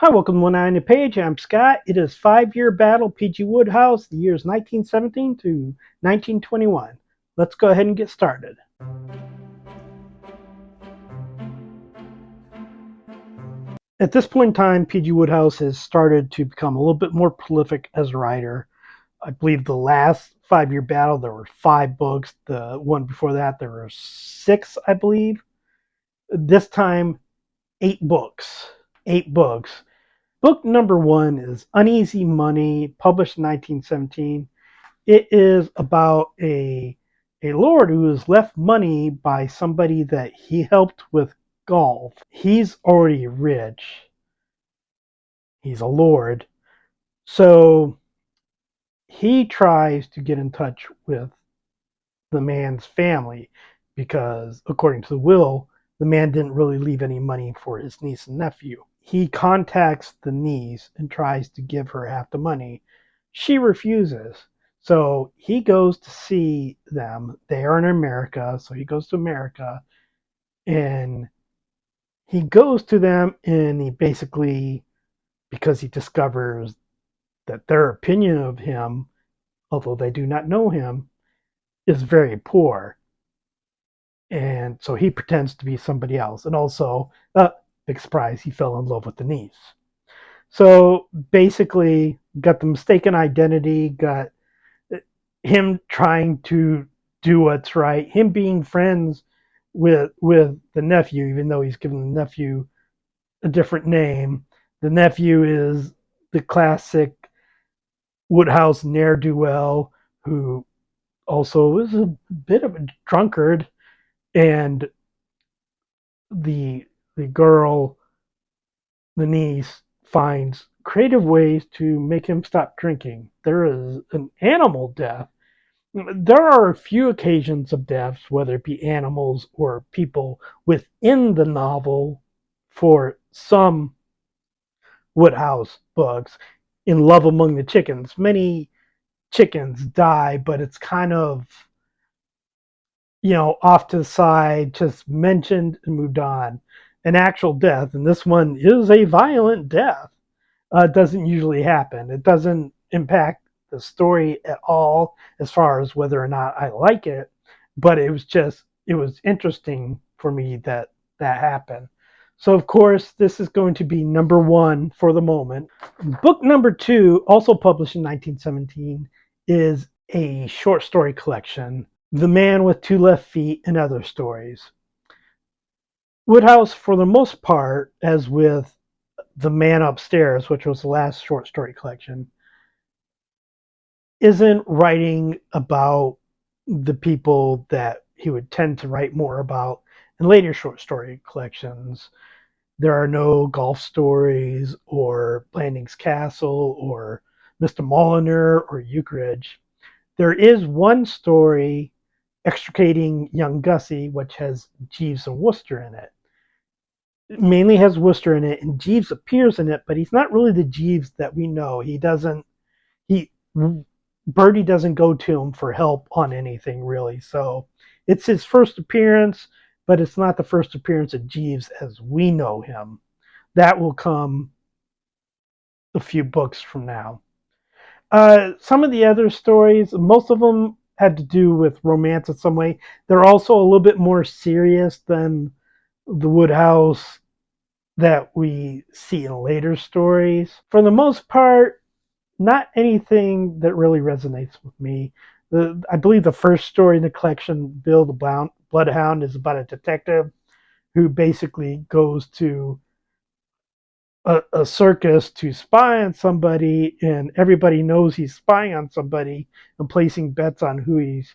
Hi, welcome to 190 Page. I'm Scott. It is 5-year battle, PG Wodehouse, the years 1917 to 1921. Let's go ahead and get started. At this point in time, PG Wodehouse has started to become a little bit more prolific as a writer. I believe the last 5-year battle, there were 5 books. The one before that, there were 6, I believe. This time, 8 books. 8 books. Book number 1 is Uneasy Money, published in 1917. It is about a lord who is left money by somebody that he helped with golf. He's already rich. He's a lord. So he tries to get in touch with the man's family because, according to the will, the man didn't really leave any money for his niece and nephew. He contacts the niece and tries to give her half the money. She refuses. So he goes to see them. They are in America, so he goes to America and he goes to them and he basically, because he discovers that their opinion of him, although they do not know him, is very poor. And so he pretends to be somebody else. And also, big surprise, he fell in love with the niece. So basically, got the mistaken identity, got him trying to do what's right, him being friends with the nephew, even though he's given the nephew a different name. The nephew is the classic Wodehouse ne'er do well, who also is a bit of a drunkard, and the the girl, the niece, finds creative ways to make him stop drinking. There is an animal death. There are a few occasions of deaths, whether it be animals or people within the novel, for some Wodehouse books. In Love Among the Chickens, many chickens die, but it's kind of, off to the side, just mentioned and moved on. An actual death, and this one is a violent death. Doesn't usually happen. It doesn't impact the story at all as far as whether or not I like it, but it was interesting for me that that happened. So, of course, this is going to be number 1 for the moment. Book number 2, also published in 1917, is a short story collection, The Man with Two Left Feet and Other Stories. Wodehouse, for the most part, as with The Man Upstairs, which was the last short story collection, isn't writing about the people that he would tend to write more about in later short story collections. There are no golf stories or Blanding's Castle or Mr. Molyneux or Eucridge. There is one story, Extricating Young Gussie, which has Jeeves and Wooster in it. It mainly has Wooster in it, and Jeeves appears in it, but he's not really the Jeeves that we know. He Birdie doesn't go to him for help on anything really. So it's his first appearance, but it's not the first appearance of Jeeves as we know him. That will come a few books from now. Some of the other stories, most of them had to do with romance in some way. They're also a little bit more serious than the Wodehouse that we see in later stories. For the most part, not anything that really resonates with me. I believe the first story in the collection, Bill the Bloodhound, is about a detective who basically goes to a circus to spy on somebody, and everybody knows he's spying on somebody and placing bets on who he's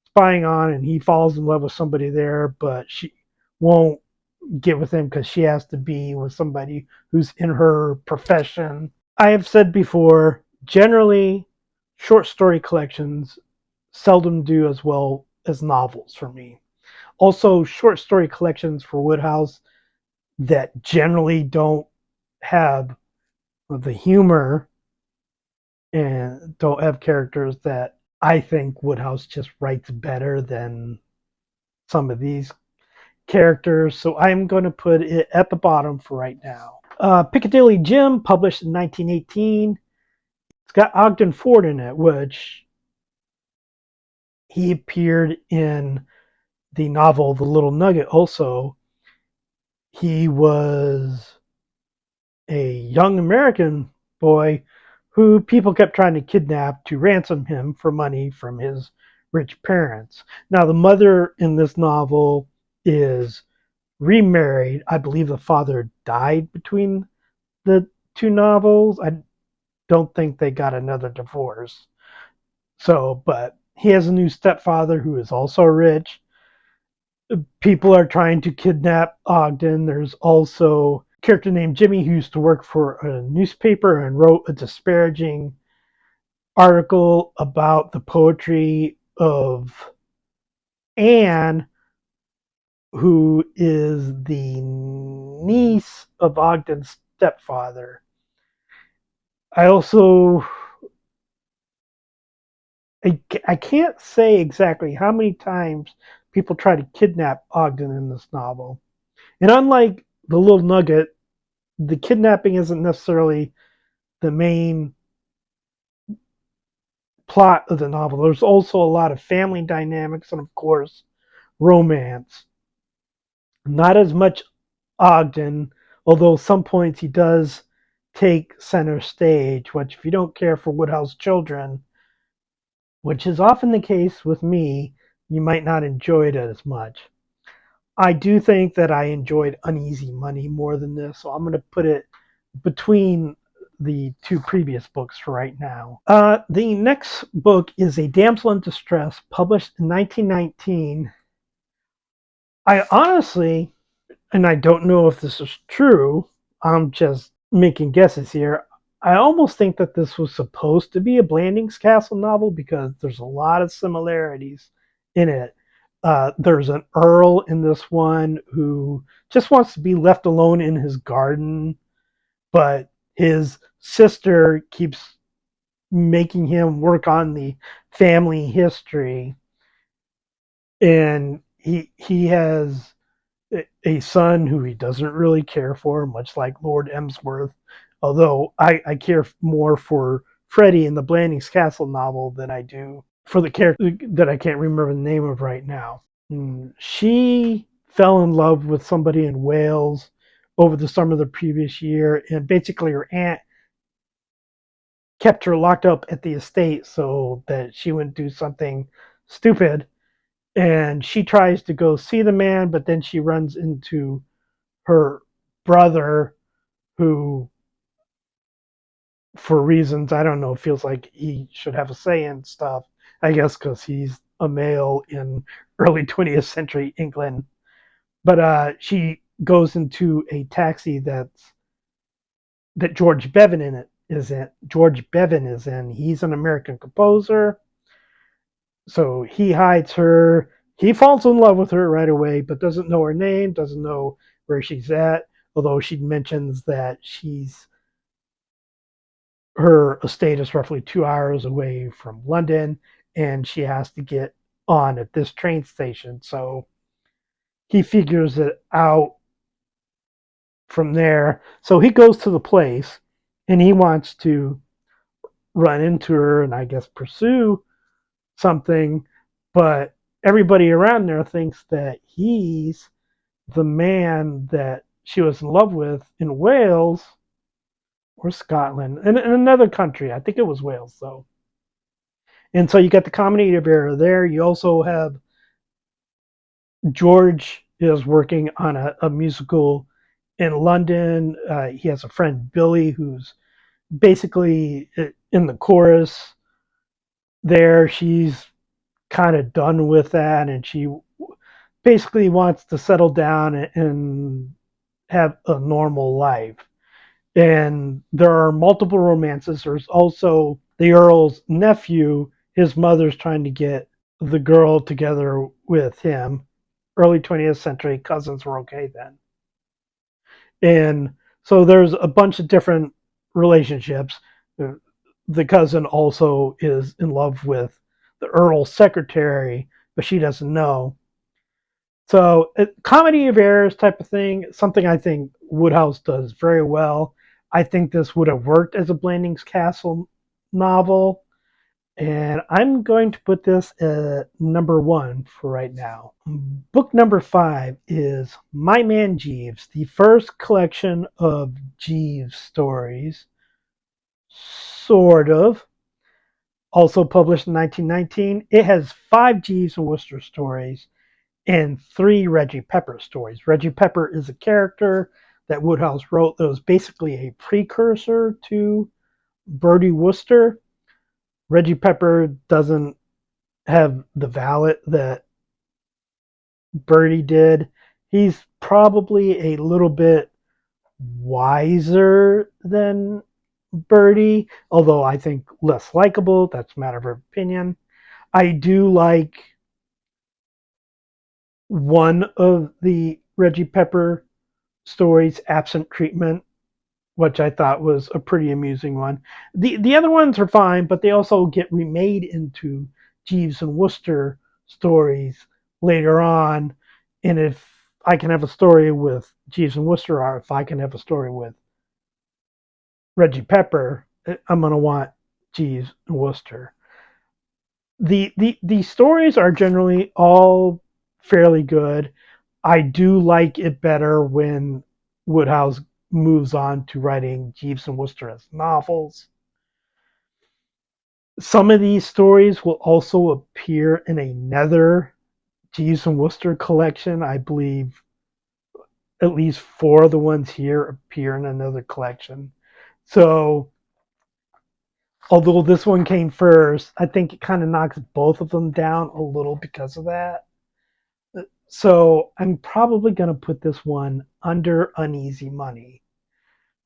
spying on, and he falls in love with somebody there, but she won't get with him because she has to be with somebody who's in her profession. I have said before, generally, short story collections seldom do as well as novels for me. Also, short story collections for Wodehouse that generally don't have the humor and don't have characters that I think Wodehouse just writes better than some of these characters. So I'm going to put it at the bottom for right now. Piccadilly Jim, published in 1918. It's got Ogden Ford in it, which he appeared in the novel The Little Nugget also. He was a young American boy who people kept trying to kidnap to ransom him for money from his rich parents. Now, the mother in this novel is remarried. I believe the father died between the two novels. I don't think they got another divorce. So, but he has a new stepfather who is also rich. People are trying to kidnap Ogden. There's also a character named Jimmy who used to work for a newspaper and wrote a disparaging article about the poetry of Anne, who is the niece of Ogden's stepfather. I also I can't say exactly how many times people try to kidnap Ogden in this novel. And unlike the Little Nugget, the kidnapping isn't necessarily the main plot of the novel. There's also a lot of family dynamics and, of course, romance. Not as much Ogden, although at some points he does take center stage, which, if you don't care for Wodehouse children, which is often the case with me, you might not enjoy it as much. I do think that I enjoyed Uneasy Money more than this, so I'm going to put it between the two previous books for right now. The next book is A Damsel in Distress, published in 1919. I honestly, and I don't know if this is true, I'm just making guesses here. I almost think that this was supposed to be a Blandings Castle novel because there's a lot of similarities in it. There's an earl in this one who just wants to be left alone in his garden, but his sister keeps making him work on the family history, and he has a son who he doesn't really care for, much like Lord Emsworth. Although I care more for Freddie in the Blandings Castle novel than I do for the character that I can't remember the name of right now. She fell in love with somebody in Wales over the summer of the previous year, and basically her aunt kept her locked up at the estate so that she wouldn't do something stupid. And she tries to go see the man, but then she runs into her brother, who, for reasons I don't know, feels like he should have a say in stuff. I guess because he's a male in early 20th century England. But she goes into a taxi that George Bevan in it is in. George Bevan is in. He's an American composer, so he hides her. He falls in love with her right away, but doesn't know her name, doesn't know where she's at. Although she mentions that her estate is roughly 2 hours away from London, and she has to get on at this train station. So he figures it out from there. So he goes to the place, and he wants to run into her and, I guess, pursue something, but everybody around there thinks that he's the man that she was in love with in Wales or Scotland, in another country. I think it was Wales, though. And so you got the comedy of error there. You also have George is working on a musical in London. He has a friend, Billy, who's basically in the chorus there. She's kind of done with that, and she basically wants to settle down and have a normal life. And there are multiple romances. There's also the Earl's nephew. His mother's trying to get the girl together with him. Early 20th century, cousins were okay then. And so there's a bunch of different relationships. The cousin also is in love with the Earl's secretary, but she doesn't know. So, comedy of errors type of thing, something I think Wodehouse does very well. I think this would have worked as a Blandings Castle novel, and I'm going to put this at number one for right now. Book number 5 is My Man Jeeves, the first collection of Jeeves stories, sort of. Also published in 1919. It has 5 Jeeves and Wooster stories and 3 Reggie Pepper stories. Reggie Pepper is a character that Wodehouse wrote that was basically a precursor to Bertie Wooster. Reggie Pepper doesn't have the valet that Bertie did. He's probably a little bit wiser than Bertie, although I think less likable. That's a matter of opinion. I do like one of the Reggie Pepper stories, Absent Treatment, which I thought was a pretty amusing one. The other ones are fine, but they also get remade into Jeeves and Wooster stories later on. And if I can have a story with Jeeves and Wooster, or if I can have a story with Reggie Pepper, I'm gonna want Jeeves and Wooster. The stories are generally all fairly good. I do like it better when Woodhouse moves on to writing Jeeves and Wooster as novels. Some of these stories will also appear in another Jeeves and Wooster collection. I believe at least 4 of the ones here appear in another collection. So, although this one came first, I think it kind of knocks both of them down a little because of that. So, I'm probably going to put this one under Uneasy Money.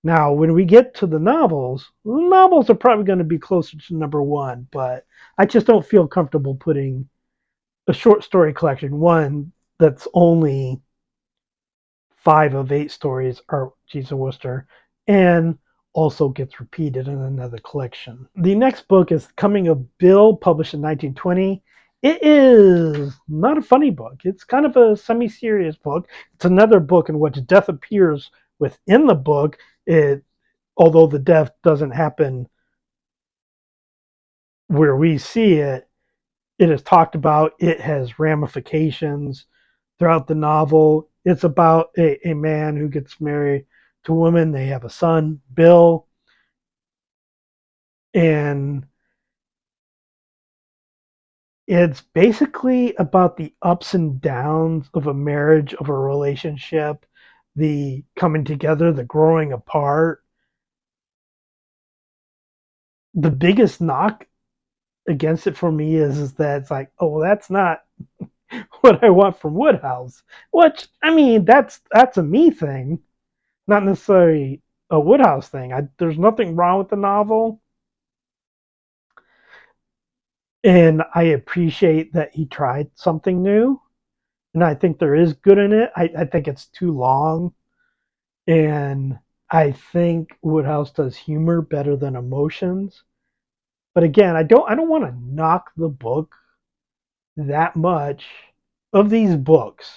Now, when we get to the novels are probably going to be closer to number one, but I just don't feel comfortable putting a short story collection, one that's only 5 of 8 stories are Jeeves and Wooster, and also gets repeated in another collection. The next book is Coming of Bill, published in 1920. It is not a funny book. It's kind of a semi-serious book. It's another book in which death appears within the book. It, although the death doesn't happen where we see it, it is talked about. It has ramifications throughout the novel. It's about a man who gets married to a woman. They have a son, Bill, and it's basically about the ups and downs of a marriage, of a relationship, the coming together, the growing apart. The biggest knock against it for me is that it's like, oh, well, that's not what I want from Woodhouse. Which, I mean, that's a me thing, not necessarily a Woodhouse thing. There's nothing wrong with the novel, and I appreciate that he tried something new, and I think there is good in it. I think it's too long, and I think Woodhouse does humor better than emotions. But again, I don't want to knock the book that much. Of these books,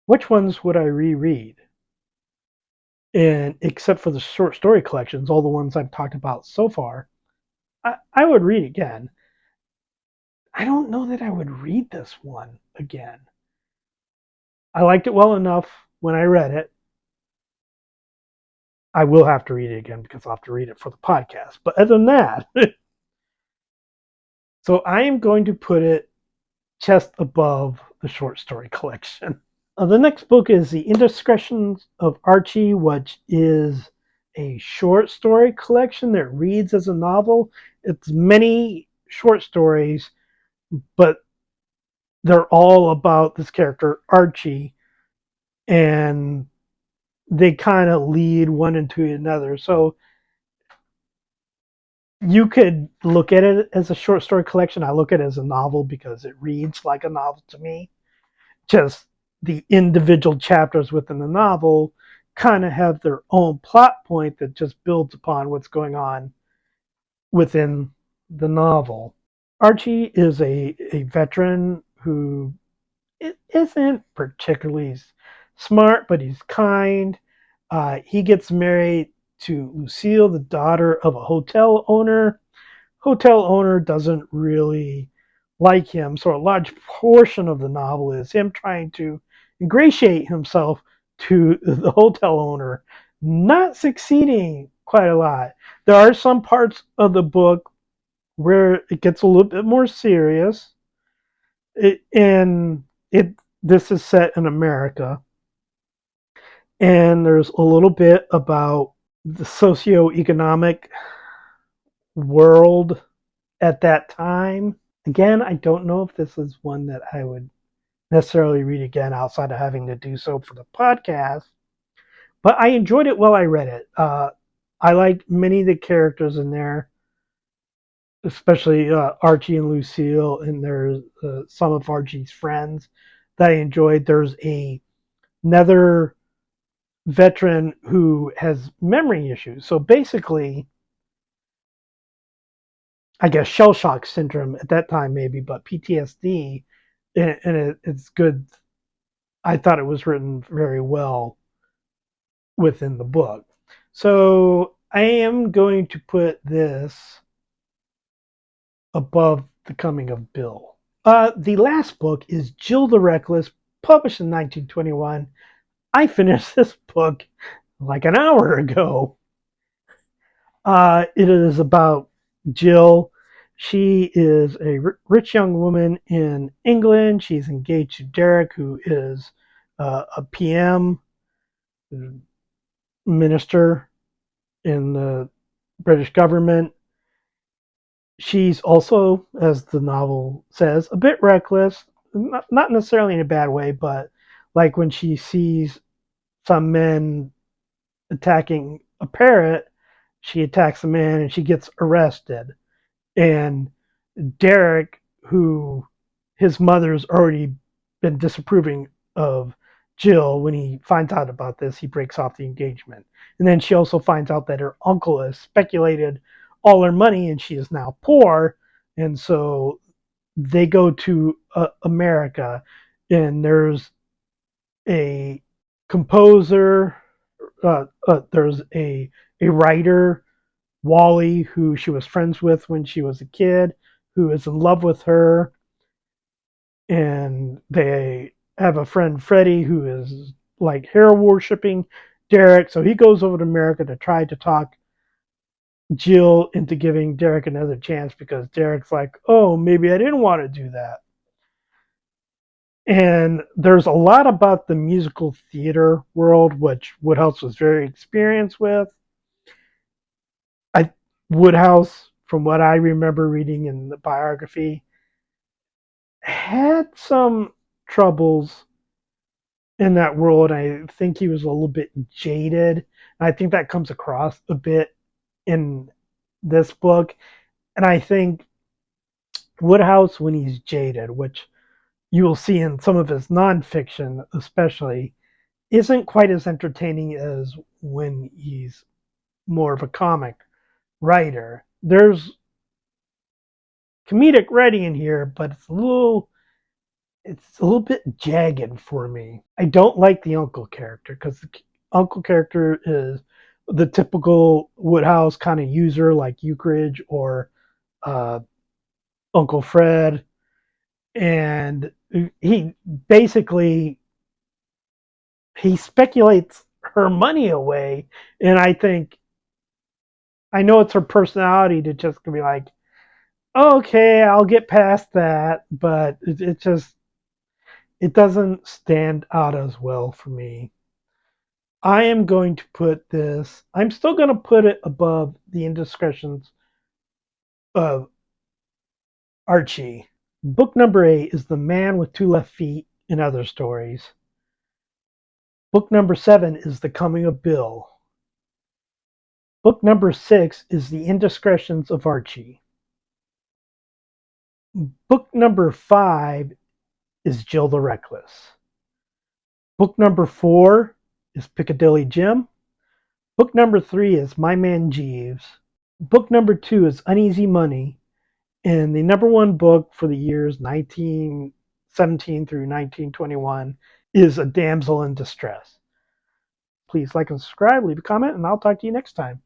which ones would I reread? And except for the short story collections, all the ones I've talked about so far, I would read again. I don't know that I would read this one again. I liked it well enough when I read it. I will have to read it again because I'll have to read it for the podcast. But other than that, so I am going to put it just above the short story collection. The next book is The Indiscretions of Archie, which is a short story collection that reads as a novel. It's many short stories, but they're all about this character, Archie, and they kind of lead one into another. So you could look at it as a short story collection. I look at it as a novel because it reads like a novel to me. Just the individual chapters within the novel kind of have their own plot point that just builds upon what's going on within the novel. Archie is a veteran who isn't particularly smart, but he's kind. He gets married to Lucille, the daughter of a hotel owner. Hotel owner doesn't really like him, so a large portion of the novel is him trying to ingratiate himself to the hotel owner, not succeeding quite a lot. There are some parts of the book where it gets a little bit more serious. And it this is set in America, and there's a little bit about the socioeconomic world at that time. Again, I don't know if this is one that I would necessarily read again outside of having to do so for the podcast, but I enjoyed it while I read it. I liked many of the characters in there, especially Archie and Lucille, and there's some of Archie's friends that I enjoyed. There's another veteran who has memory issues. So basically, I guess shell shock syndrome at that time, maybe, but PTSD, and it's good. I thought it was written very well within the book. So I am going to put this above The Coming of Bill. The last book is Jill the Reckless, published in 1921. I finished this book like an hour ago. It is about Jill. She is a rich young woman in England. She's engaged to Derek, who is a PM minister in the British government. She's also, as the novel says, a bit reckless, not necessarily in a bad way, but like when she sees some men attacking a parrot, she attacks a man and she gets arrested. And Derek, who his mother's already been disapproving of Jill, when he finds out about this, he breaks off the engagement. And then she also finds out that her uncle has speculated all her money and she is now poor. And so they go to America, and there's a composer, there's a writer, Wally, who she was friends with when she was a kid, who is in love with her, and they have a friend Freddie who is like hero worshipping Derek. So he goes over to America to try to talk Jill into giving Derek another chance because Derek's like, oh, maybe I didn't want to do that. And there's a lot about the musical theater world, which Wodehouse was very experienced with. I Wodehouse, from what I remember reading in the biography, had some troubles in that world. I think he was a little bit jaded. And I think that comes across a bit in this book. And I think Wodehouse, when he's jaded, which you will see in some of his nonfiction, especially, isn't quite as entertaining as when he's more of a comic writer. There's comedic writing in here, but it's a little bit jagged for me. I don't like the uncle character because the uncle character is the typical Wodehouse kind of user like Eucridge or uh, Uncle Fred, and he basically he speculates her money away, and I know it's her personality to just be like, okay, I'll get past that, but it just it doesn't stand out as well for me. I am going to put this. I'm still going to put it above the indiscretions of Archie. Book number 8 is The Man with Two Left Feet and Other Stories. Book number 7 is The Coming of Bill. Book number 6 is The Indiscretions of Archie. Book number 5 is Jill the Reckless. Book number 4 is Piccadilly Jim. Book number 3 is My Man Jeeves. Book number 2 is Uneasy Money. And the number one book for the years 1917 through 1921 is A Damsel in Distress. Please like and subscribe, leave a comment, and I'll talk to you next time.